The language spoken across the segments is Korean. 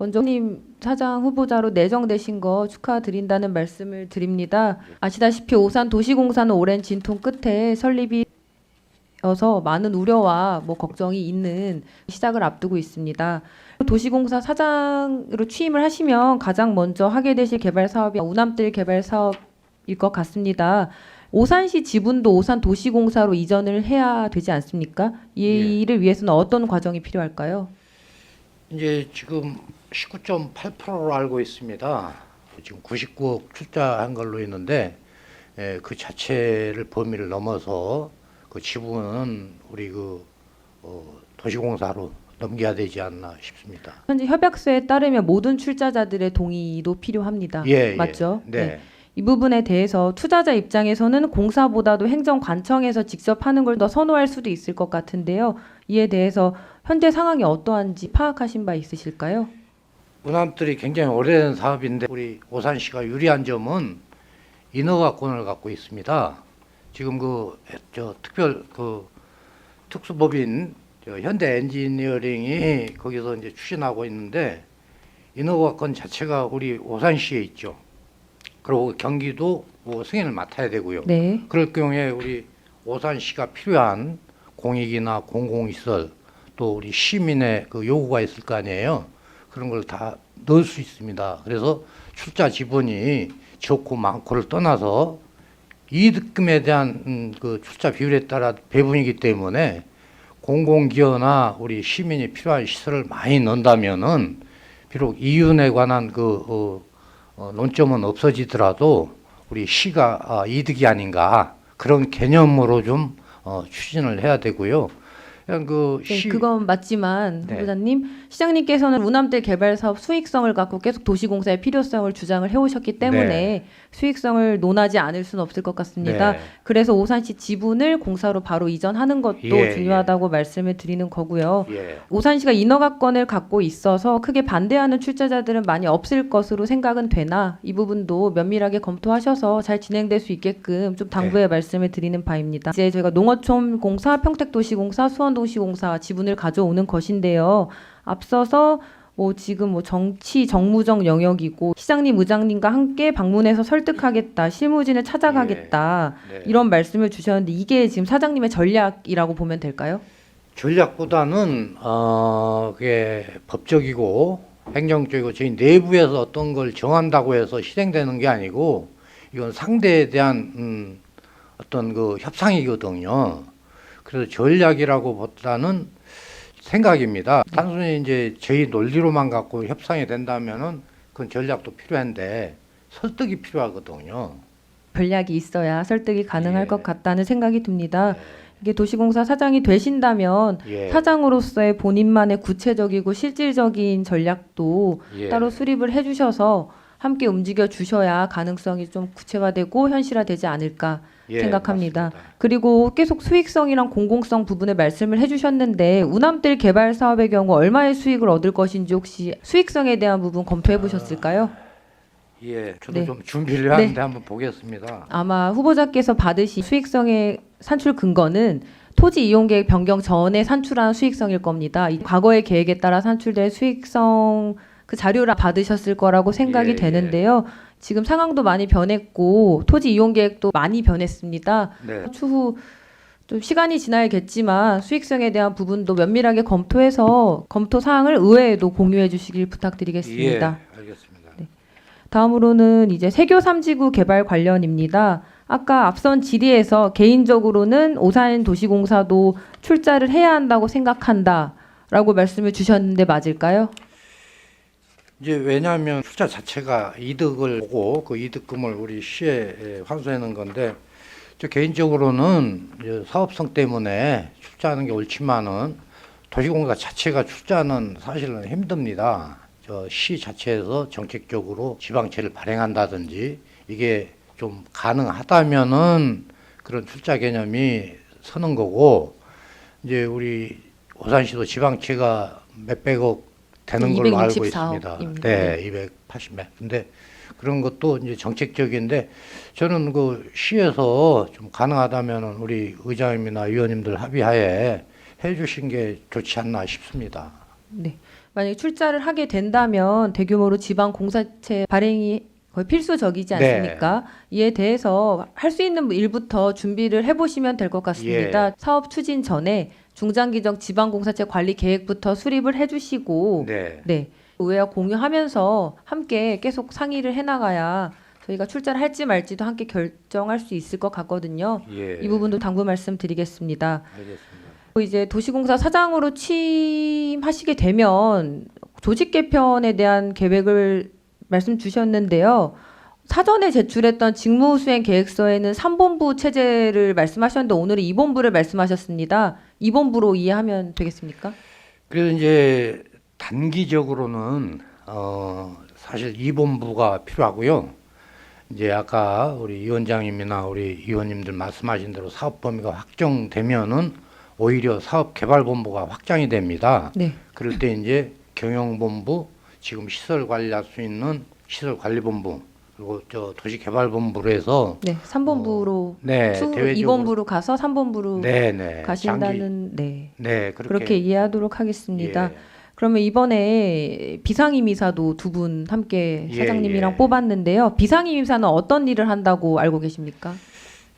먼저 님 사장 후보자로 내정되신 거 축하드린다는 말씀을 드립니다. 아시다시피 오산 도시공사는 오랜 진통 끝에 설립이 어서 많은 우려와 걱정이 있는 시작을 앞두고 있습니다. 도시공사 사장으로 취임을 하시면 가장 먼저 하게 되실 개발 사업이 우남뜰 개발 사업일 것 같습니다. 오산시 지분도 오산 도시공사로 이전을 해야 되지 않습니까? 이 일을 위해서는 어떤 과정이 필요할까요? 이제 지금 19.8%로 알고 있습니다. 지금 99억 출자한 걸로 있는데 그 자체를 범위를 넘어서 그 지분은 우리 도시공사로 넘겨야 되지 않나 싶습니다. 현재 협약서에 따르면 모든 출자자들의 동의도 필요합니다. 맞죠? 네. 이 부분에 대해서 투자자 입장에서는 공사보다도 행정관청에서 직접 하는 걸 더 선호할 수도 있을 것 같은데요. 이에 대해서 현재 상황이 어떠한지 파악하신 바 있으실까요? 우남들이 굉장히 오래된 사업인데 우리 오산시가 유리한 점은 인허가권을 갖고 있습니다. 지금 특수법인 현대 엔지니어링이 거기서 이제 추진하고 있는데 인허가권 자체가 우리 오산시에 있죠. 그리고 경기도 승인을 맡아야 되고요. 네. 그럴 경우에 우리 오산시가 필요한 공익이나 공공시설 또 우리 시민의 그 요구가 있을 거 아니에요. 그런 걸 다 넣을 수 있습니다. 그래서 출자 지분이 적고 많고를 떠나서 이득금에 대한 그 출자 비율에 따라 배분이기 때문에 공공기여나 우리 시민이 필요한 시설을 많이 넣는다면은 비록 이윤에 관한 논점은 없어지더라도 우리 시가 이득이 아닌가 그런 개념으로 좀 추진을 해야 되고요. 그냥 네, 그건 맞지만 네. 후보자님, 시장님께서는 우남뜰 개발 사업 수익성을 갖고 계속 도시공사의 필요성을 주장을 해오셨기 때문에 네. 수익성을 논하지 않을 수는 없을 것 같습니다. 네. 그래서 오산시 지분을 공사로 바로 이전하는 것도 중요하다고 말씀을 드리는 거고요. 오산시가 인허가권을 갖고 있어서 크게 반대하는 출자자들은 많이 없을 것으로 생각은 되나 이 부분도 면밀하게 검토하셔서 잘 진행될 수 있게끔 좀 당부의 말씀을 드리는 바입니다. 이제 저희가 농어촌공사, 평택도시공사, 수원도시공사 지분을 가져오는 것인데요. 앞서서 지금 정치 정무적 영역이고 시장님 의장님과 함께 방문해서 설득하겠다, 실무진을 찾아가겠다 이런 말씀을 주셨는데 이게 지금 사장님의 전략이라고 보면 될까요? 전략보다는 그게 법적이고 행정적이고 저희 내부에서 어떤 걸 정한다고 해서 실행되는 게 아니고 이건 상대에 대한 어떤 협상이거든요. 그래서 전략이라고 보다는 생각입니다. 단순히 이제 저희 논리로만 갖고 협상이 된다면은 그건 전략도 필요한데 설득이 필요하거든요. 전략이 있어야 설득이 가능할 것 같다는 생각이 듭니다. 이게 도시공사 사장이 되신다면 사장으로서의 본인만의 구체적이고 실질적인 전략도 따로 수립을 해주셔서 함께 움직여 주셔야 가능성이 좀 구체화되고 현실화되지 않을까 생각합니다. 맞습니다. 그리고 계속 수익성이랑 공공성 부분을 말씀을 해주셨는데 우남뜰 개발 사업의 경우 얼마의 수익을 얻을 것인지 혹시 수익성에 대한 부분 검토해 보셨을까요? 저도 좀 준비를 하는데 한번 보겠습니다. 아마 후보자께서 받으신 수익성의 산출 근거는 토지 이용 계획 변경 전에 산출한 수익성일 겁니다. 과거의 계획에 따라 산출된 수익성 그 자료를 받으셨을 거라고 생각이 되는데요. 지금 상황도 많이 변했고 토지 이용 계획도 많이 변했습니다. 추후 좀 시간이 지나야겠지만 수익성에 대한 부분도 면밀하게 검토해서 검토 사항을 의회에도 공유해 주시길 부탁드리겠습니다. 알겠습니다. 다음으로는 이제 세교 3지구 개발 관련입니다. 아까 앞선 질의에서 개인적으로는 오산 도시공사도 출자를 해야 한다고 생각한다라고 말씀을 주셨는데 맞을까요? 이제 왜냐하면 출자 자체가 이득을 보고 그 이득금을 우리 시에 환수하는 건데 저 개인적으로는 이제 사업성 때문에 출자하는 게 옳지만은 도시공사 자체가 출자는 사실은 힘듭니다. 저 시 자체에서 정책적으로 지방채를 발행한다든지 이게 좀 가능하다면은 그런 출자 개념이 서는 거고 이제 우리 오산시도 지방채가 몇백억 되는 걸로 알고 있습니다. 280몇. 근데 그런 것도 이제 정책적인데 저는 그 시에서 좀 가능하다면은 우리 의장님이나 위원님들 합의하에 해주신 게 좋지 않나 싶습니다. 네. 만약에 출자를 하게 된다면 대규모로 지방 공사체 발행이 거의 필수적이지 않습니까? 이에 대해서 할 수 있는 일부터 준비를 해보시면 될 것 같습니다. 사업 추진 전에 중장기적 지방공사체 관리 계획부터 수립을 해주시고 네, 의회와 공유하면서 함께 계속 상의를 해나가야 저희가 출자를 할지 말지도 함께 결정할 수 있을 것 같거든요. 이 부분도 당부 말씀드리겠습니다. 알겠습니다. 이제 도시공사 사장으로 취임하시게 되면 조직 개편에 대한 계획을 말씀 주셨는데요. 사전에 제출했던 직무수행 계획서에는 3본부 체제를 말씀하셨는데 오늘은 2본부를 말씀하셨습니다. 2본부로 이해하면 되겠습니까? 그래서 이제 단기적으로는 사실 2본부가 필요하고요. 이제 아까 우리 위원장님이나 우리 의원님들 말씀하신 대로 사업 범위가 확정되면은 오히려 사업개발본부가 확장이 됩니다. 네. 그럴 때 이제 경영본부, 지금 시설 관리할 수 있는 시설관리본부, 그리고 저 도시개발본부로 해서 네, 3본부로 네, 대외적으로 2본부로 가서 3본부로 네, 가신다는 네, 그렇게 이해하도록 하겠습니다. 예. 그러면 이번에 비상임이사도 두 분 함께 사장님이랑 예. 뽑았는데요. 비상임이사는 어떤 일을 한다고 알고 계십니까?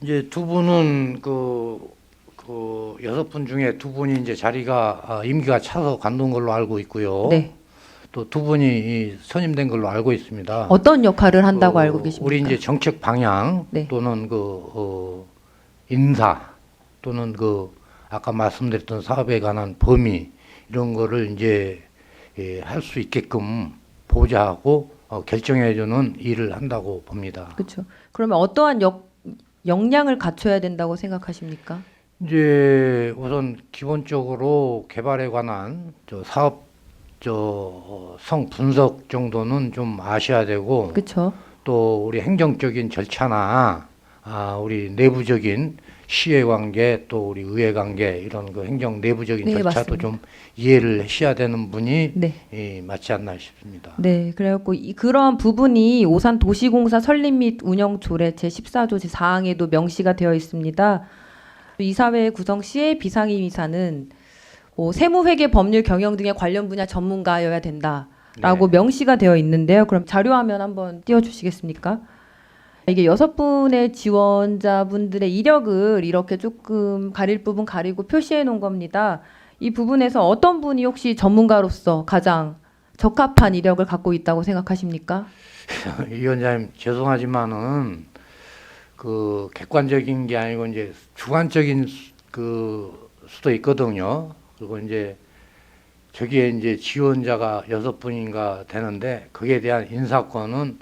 이제 두 분은 그 6분 중에 두 분이 이제 자리가 임기가 차서 관둔 걸로 알고 있고요. 네. 또 두 분이 선임된 걸로 알고 있습니다. 어떤 역할을 한다고 알고 계십니까? 우리 이제 정책 방향 네. 또는 인사 또는 아까 말씀드렸던 사업에 관한 범위 이런 거를 이제 할 수 있게끔 보좌하고 결정해주는 일을 한다고 봅니다. 그렇죠. 그러면 어떠한 역량을 갖춰야 된다고 생각하십니까? 이제 우선 기본적으로 개발에 관한 사업 성 분석 정도는 좀 아셔야 되고, 그렇죠. 또 우리 행정적인 절차나 우리 내부적인 시의 관계 또 우리 의회 관계 이런 그 행정 내부적인 네, 절차도 맞습니다. 좀 이해를 하셔야 되는 분이 네. 맞지 않나 싶습니다. 네, 그래갖고 그러한 부분이 오산 도시공사 설립 및 운영 조례 제14조 제4항에도 명시가 되어 있습니다. 이사회 구성 시에 비상임 이사는 세무회계 법률 경영 등의 관련 분야 전문가여야 된다라고 네. 명시가 되어 있는데요. 그럼 자료화면 한번 띄워주시겠습니까? 이게 6분의 지원자분들의 이력을 이렇게 조금 가릴 부분 가리고 표시해 놓은 겁니다. 이 부분에서 어떤 분이 혹시 전문가로서 가장 적합한 이력을 갖고 있다고 생각하십니까? 위원장님 죄송하지만은 그 객관적인 게 아니고 이제 주관적인 수도 있거든요. 그리고 이제 저기에 이제 지원자가 6분인가 되는데 거기에 대한 인사권은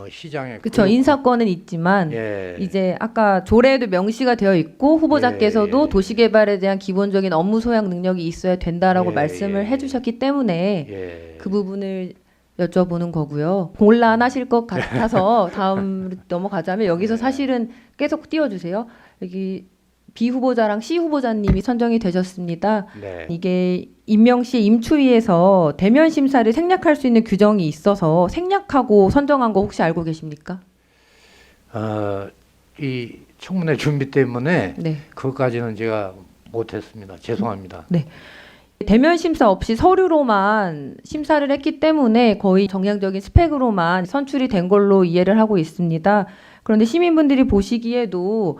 시장에 그렇죠. 인사권은 있지만 이제 아까 조례에도 명시가 되어 있고 후보자께서도 도시개발에 대한 기본적인 업무 소양 능력이 있어야 된다라고 말씀을 해주셨기 때문에 그 부분을 여쭤보는 거고요. 곤란하실 것 같아서 다음 넘어가자면 여기서 사실은 계속 띄워주세요. 여기 B 후보자랑 C 후보자님이 선정이 되셨습니다. 네. 이게 임명 시 임추위에서 대면 심사를 생략할 수 있는 규정이 있어서 생략하고 선정한 거 혹시 알고 계십니까? 이 청문회 준비 때문에 네. 그것까지는 제가 못했습니다. 죄송합니다. 네. 대면 심사 없이 서류로만 심사를 했기 때문에 거의 정량적인 스펙으로만 선출이 된 걸로 이해를 하고 있습니다. 그런데 시민분들이 보시기에도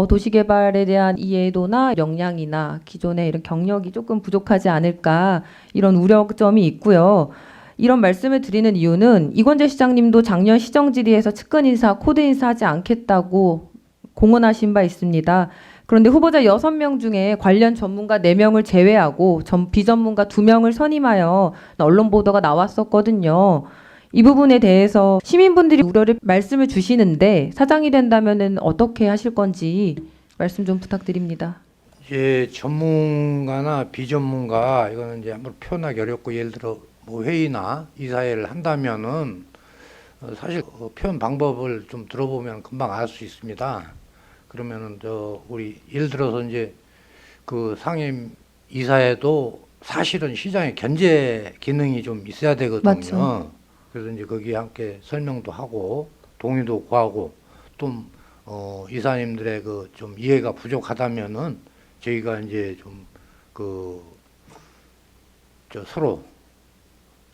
도시개발에 대한 이해도나 역량이나 기존의 이런 경력이 조금 부족하지 않을까 이런 우려점이 있고요. 이런 말씀을 드리는 이유는 이건재 시장님도 작년 시정질의에서 측근 인사, 코드 인사하지 않겠다고 공언하신 바 있습니다. 그런데 후보자 6명 중에 관련 전문가 4명을 제외하고 비전문가 2명을 선임하여 언론 보도가 나왔었거든요. 이 부분에 대해서 시민분들이 우려를 말씀을 주시는데 사장이 된다면은 어떻게 하실 건지 말씀 좀 부탁드립니다. 이제 전문가나 비전문가 이거는 이제 한번 표현하기 어렵고 예를 들어 뭐 회의나 이사회를 한다면은 사실 표현 방법을 좀 들어보면 금방 알 수 있습니다. 그러면은 우리 예를 들어서 이제 그 상임 이사회도 사실은 시장에 견제 기능이 좀 있어야 되거든요. 맞죠. 그래서 이제 거기에 함께 설명도 하고 동의도 구하고 또 이사님들의 좀 이해가 부족하다면은 저희가 이제 좀 서로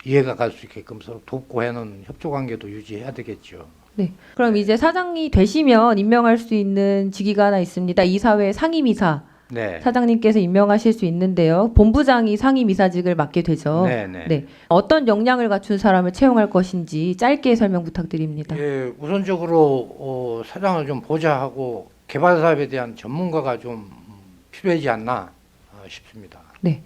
이해가 갈 수 있게끔 서로 돕고 하는 협조 관계도 유지해야 되겠죠. 네. 그럼 이제 사장이 되시면 임명할 수 있는 직위가 하나 있습니다. 이사회 상임이사 네. 사장님께서 임명하실 수 있는데요. 본부장이 상임이사직을 맡게 되죠. 네. 어떤 역량을 갖춘 사람을 채용할 것인지 짧게 설명 부탁드립니다. 예, 우선적으로 사장을 좀 보좌하고 개발 사업에 대한 전문가가 좀 필요하지 않나 싶습니다. 네.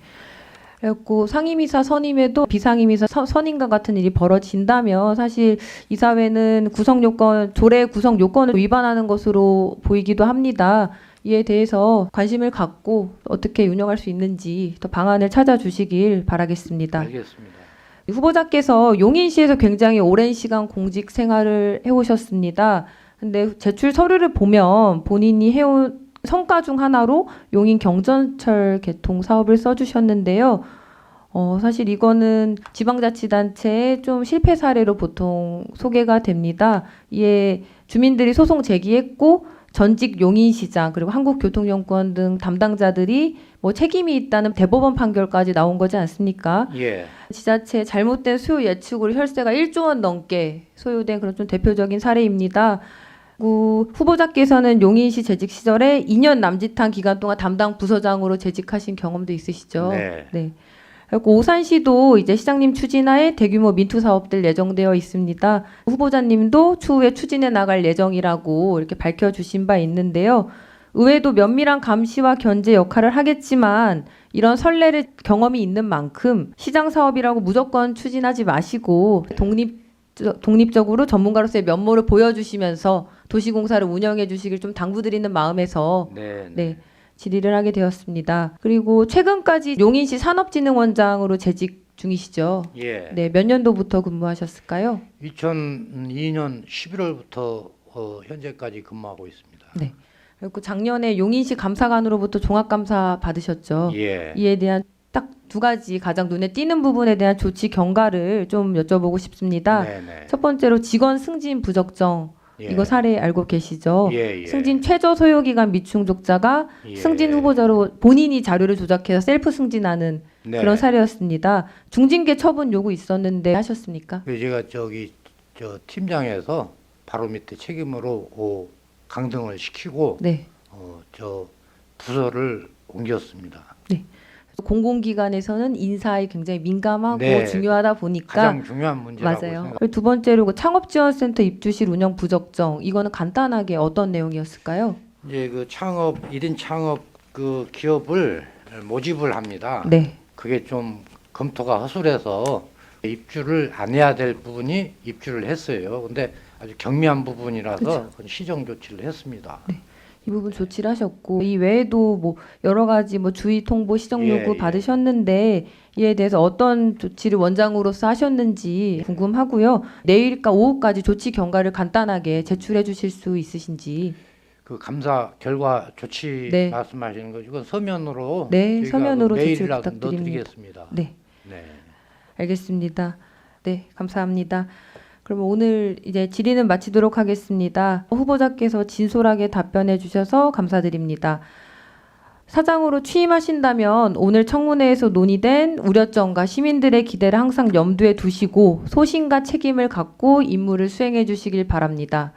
그리고 상임이사 선임에도 비상임이사 선임과 같은 일이 벌어진다면 사실 이사회는 구성 요건, 조례 구성 요건을 위반하는 것으로 보이기도 합니다. 이에 대해서 관심을 갖고 어떻게 운영할 수 있는지 더 방안을 찾아주시길 바라겠습니다. 알겠습니다. 후보자께서 용인시에서 굉장히 오랜 시간 공직 생활을 해오셨습니다. 근데 제출 서류를 보면 본인이 해온 성과 중 하나로 용인 경전철 개통 사업을 써주셨는데요. 사실 이거는 지방자치단체의 좀 실패 사례로 보통 소개가 됩니다. 이에 주민들이 소송 제기했고 전직 용인시장 그리고 한국교통연구원 등 담당자들이 뭐 책임이 있다는 대법원 판결까지 나온 거지 않습니까? 예. 지자체의 잘못된 수요 예측으로 혈세가 1조 원 넘게 소요된 그런 좀 대표적인 사례입니다. 후보자께서는 용인시 재직 시절에 2년 남짓한 기간 동안 담당 부서장으로 재직하신 경험도 있으시죠? 네. 그리고 오산시도 이제 시장님 추진하에 대규모 민투 사업들 예정되어 있습니다. 후보자님도 추후에 추진해 나갈 예정이라고 이렇게 밝혀주신 바 있는데요. 의회도 면밀한 감시와 견제 역할을 하겠지만 이런 선례를 경험이 있는 만큼 시장 사업이라고 무조건 추진하지 마시고 독립적으로 전문가로서의 면모를 보여주시면서 도시공사를 운영해 주시길 좀 당부드리는 마음에서 네, 질의를 하게 되었습니다. 그리고 최근까지 용인시 산업진흥원장으로 재직 중이시죠? 예. 네, 몇 년도부터 근무하셨을까요? 2002년 11월부터 현재까지 근무하고 있습니다. 네. 그리고 작년에 용인시 감사관으로부터 종합감사 받으셨죠? 예. 이에 대한 딱 두 가지 가장 눈에 띄는 부분에 대한 조치 경과를 좀 여쭤보고 싶습니다. 네네. 첫 번째로 직원 승진 부적정 이거 사례 알고 계시죠? 예. 승진 최저 소요기간 미충족자가 예. 승진 후보자로 본인이 자료를 조작해서 셀프 승진하는 그런 사례였습니다. 중징계 처분 요구 있었는데 하셨습니까? 제가 저 팀장에서 바로 밑에 책임으로 강등을 시키고 네. 저 부서를 옮겼습니다. 네. 공공기관에서는 인사에 굉장히 민감하고 네. 중요하다 보니까 가장 중요한 문제라고 맞아요. 생각합니다. 두 번째로 창업지원센터 입주실 운영 부적정 이거는 간단하게 어떤 내용이었을까요? 이제 그 1인 창업 그 기업을 모집을 합니다. 네. 그게 좀 검토가 허술해서 입주를 안 해야 될 부분이 입주를 했어요. 근데 아주 경미한 부분이라서 그건 시정 조치를 했습니다. 네. 이 부분 조치를 하셨고 이 외에도 뭐 여러 가지 뭐 주의 통보 시정 요구 받으셨는데 이에 대해서 어떤 조치를 원장으로서 하셨는지 궁금하고요. 내일까 오후까지 조치 경과를 간단하게 제출해 주실 수 있으신지. 그 감사 결과 조치 말씀하시는 거죠. 이건 서면으로 서면으로 제출 메일이라도 부탁드립니다. 넣어드리겠습니다. 네. 알겠습니다. 네, 감사합니다. 그럼 오늘 이제 질의는 마치도록 하겠습니다. 후보자께서 진솔하게 답변해 주셔서 감사드립니다. 사장으로 취임하신다면 오늘 청문회에서 논의된 우려점과 시민들의 기대를 항상 염두에 두시고 소신과 책임을 갖고 임무를 수행해 주시길 바랍니다.